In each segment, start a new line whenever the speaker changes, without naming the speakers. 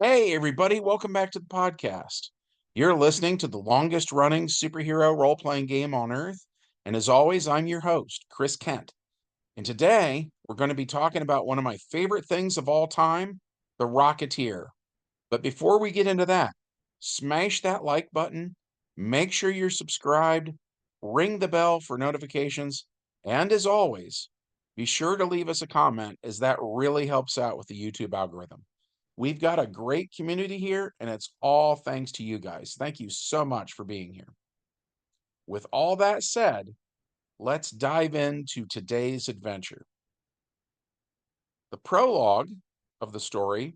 Hey, everybody, welcome back to the podcast. You're listening to the longest running superhero role playing game on Earth. And as always, I'm your host, Chris Kent. And today we're going to be talking about one of my favorite things of all time, the Rocketeer. But before we get into that, smash that like button, make sure you're subscribed, ring the bell for notifications, and as always, be sure to leave us a comment as that really helps out with the YouTube algorithm. We've got a great community here, and it's all thanks to you guys. Thank you so much for being here. With all that said, let's dive into today's adventure. The prologue of the story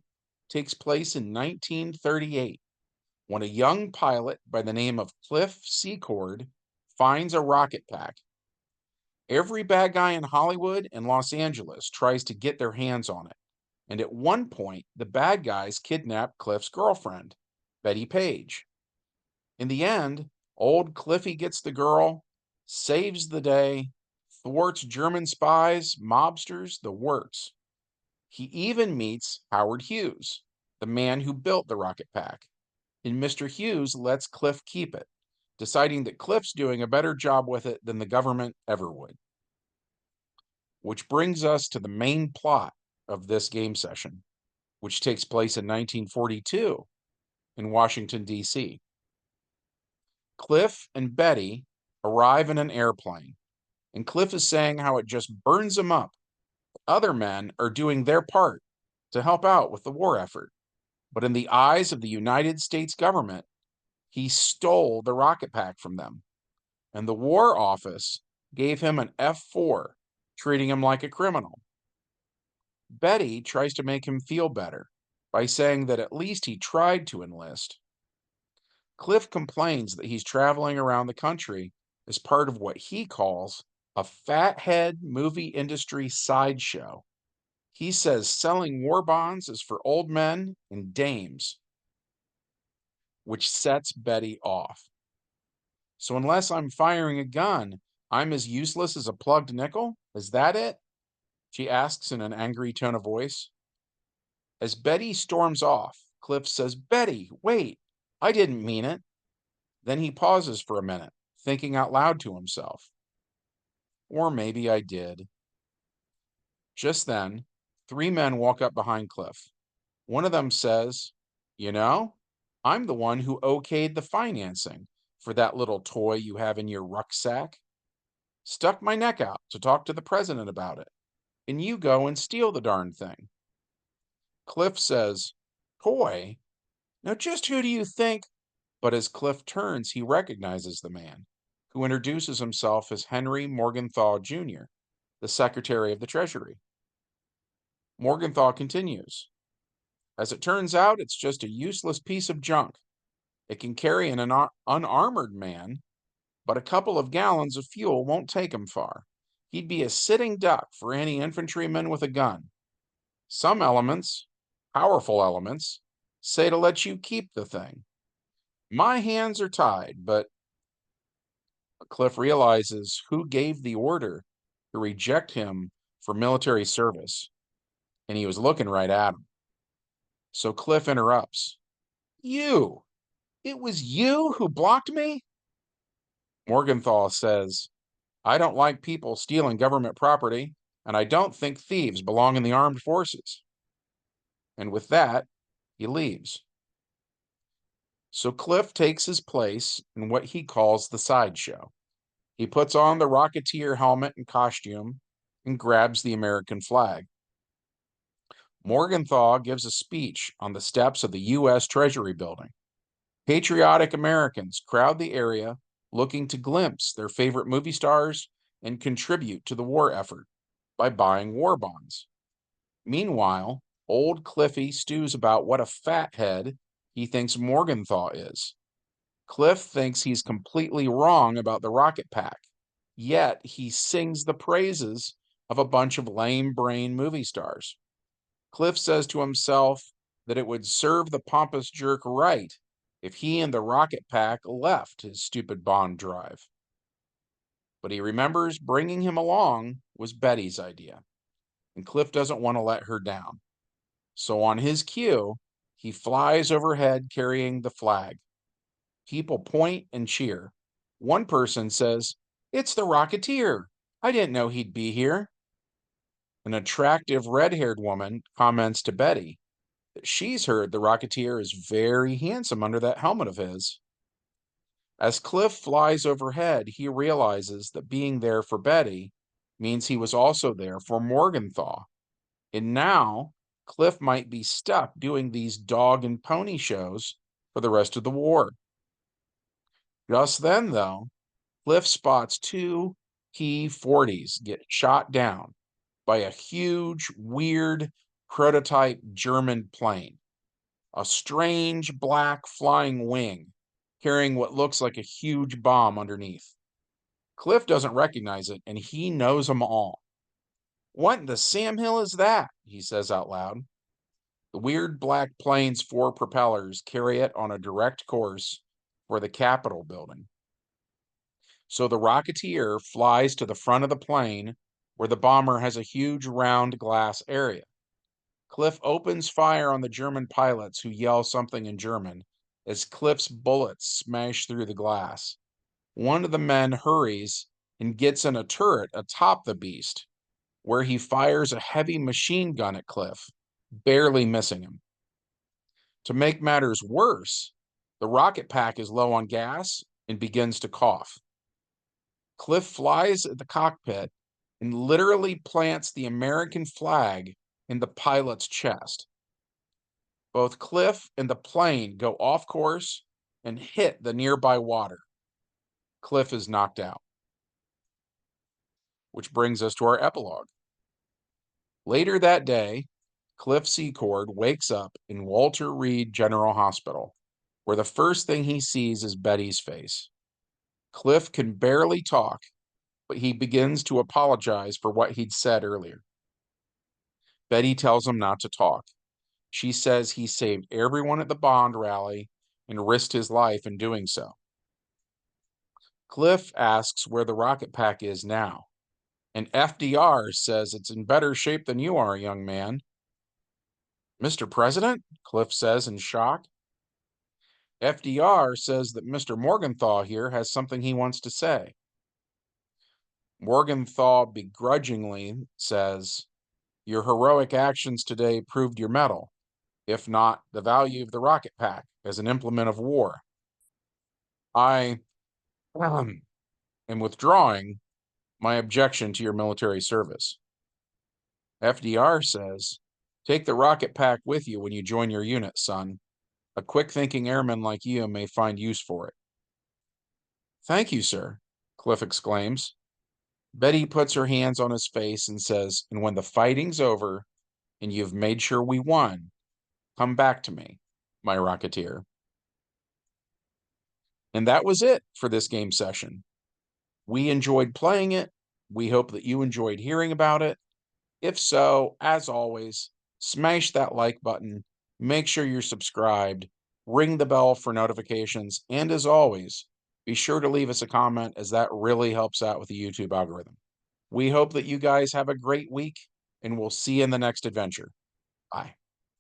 takes place in 1938 when a young pilot by the name of Cliff Secord finds a rocket pack. Every bad guy in Hollywood and Los Angeles tries to get their hands on it. And at one point, the bad guys kidnap Cliff's girlfriend, Betty Page. In the end, old Cliffy gets the girl, saves the day, thwarts German spies, mobsters, the works. He even meets Howard Hughes, the man who built the rocket pack. And Mr. Hughes lets Cliff keep it, deciding that Cliff's doing a better job with it than the government ever would. Which brings us to the main plot of this game session, which takes place in 1942 in Washington, D.C. Cliff and Betty arrive in an airplane, and Cliff is saying how it just burns him up. Other men are doing their part to help out with the war effort. But in the eyes of the United States government, he stole the rocket pack from them, and the War Office gave him an F4, treating him like a criminal. Betty tries to make him feel better by saying that at least he tried to enlist. Cliff complains that he's traveling around the country as part of what he calls a fathead movie industry sideshow. He says selling war bonds is for old men and dames, which sets Betty off. So, unless I'm firing a gun, I'm as useless as a plugged nickel? Is that it? She asks in an angry tone of voice. As Betty storms off, Cliff says, Betty, wait, I didn't mean it. Then he pauses for a minute, thinking out loud to himself. Or maybe I did. Just then, three men walk up behind Cliff. One of them says, You know, I'm the one who okayed the financing for that little toy you have in your rucksack. Stuck my neck out to talk to the president about it, and you go and steal the darn thing. Cliff says, Toy? Now just who do you think? But as Cliff turns, he recognizes the man, who introduces himself as Henry Morgenthau Jr., the Secretary of the Treasury. Morgenthau continues, As it turns out, it's just a useless piece of junk. It can carry an unarmored man, but a couple of gallons of fuel won't take him far. He'd be a sitting duck for any infantryman with a gun. Some elements, powerful elements, say to let you keep the thing. My hands are tied, but Cliff realizes who gave the order to reject him for military service, and he was looking right at him. So Cliff interrupts. You! It was you who blocked me? Morgenthau says, I don't like people stealing government property, and I don't think thieves belong in the armed forces. And with that, he leaves. So Cliff takes his place in what he calls the sideshow. He puts on the Rocketeer helmet and costume and grabs the American flag. Morgenthau gives a speech on the steps of the U.S. Treasury building. Patriotic Americans crowd the area looking to glimpse their favorite movie stars and contribute to the war effort by buying war bonds. Meanwhile, old Cliffy stews about what a fathead he thinks Morgenthau is. Cliff thinks he's completely wrong about the rocket pack, yet he sings the praises of a bunch of lame brain movie stars. Cliff says to himself that it would serve the pompous jerk right if he and the rocket pack left his stupid bond drive. But he remembers bringing him along was Betty's idea, and Cliff doesn't want to let her down. So on his cue, He flies overhead carrying the flag. People point and cheer. One person says, "It's the Rocketeer. I didn't know he'd be here." An attractive red haired woman comments to Betty that she's heard the Rocketeer is very handsome under that helmet of his. As Cliff flies overhead, he realizes that being there for Betty means he was also there for Morgenthau. And now Cliff might be stuck doing these dog and pony shows for the rest of the war. Just then, though, Cliff spots two P-40s get shot down by a huge, weird prototype German plane, a strange black flying wing carrying what looks like a huge bomb underneath. Cliff doesn't recognize it, and he knows them all. "What in the Sam Hill is that?" he says out loud. The weird black plane's four propellers carry it on a direct course for the Capitol building. So the Rocketeer flies to the front of the plane where the bomber has a huge round glass area. Cliff opens fire on the German pilots who yell something in German as Cliff's bullets smash through the glass. One of the men hurries and gets in a turret atop the beast, where he fires a heavy machine gun at Cliff, barely missing him. To make matters worse, the rocket pack is low on gas and begins to cough. Cliff flies at the cockpit and literally plants the American flag in the pilot's chest. Both Cliff and the plane go off course and hit the nearby water. Cliff is knocked out. Which brings us to our epilogue. Later that day, Cliff Secord wakes up in Walter Reed General Hospital, where the first thing he sees is Betty's face. Cliff can barely talk, but he begins to apologize for what he'd said earlier. Betty tells him not to talk. She says he saved everyone at the Bond rally and risked his life in doing so. Cliff asks where the rocket pack is now, and FDR says it's in better shape than you are, young man. "Mr. President?" Cliff says in shock. FDR says that Mr. Morgenthau here has something he wants to say. Morgenthau begrudgingly says, "Your heroic actions today proved your mettle, if not the value of the rocket pack as an implement of war. I am withdrawing my objection to your military service." FDR says, "Take the rocket pack with you when you join your unit, son. A quick-thinking airman like you may find use for it." "Thank you, sir," Cliff exclaims. Betty puts her hands on his face and says, "And when the fighting's over and you've made sure we won, come back to me, my Rocketeer." And that was it for this game session. We enjoyed playing it. We hope that you enjoyed hearing about it. If so, as always, smash that like button, make sure you're subscribed, ring the bell for notifications, and as always, be sure to leave us a comment as that really helps out with the YouTube algorithm. We hope that you guys have a great week, and we'll see you in the next adventure. Bye.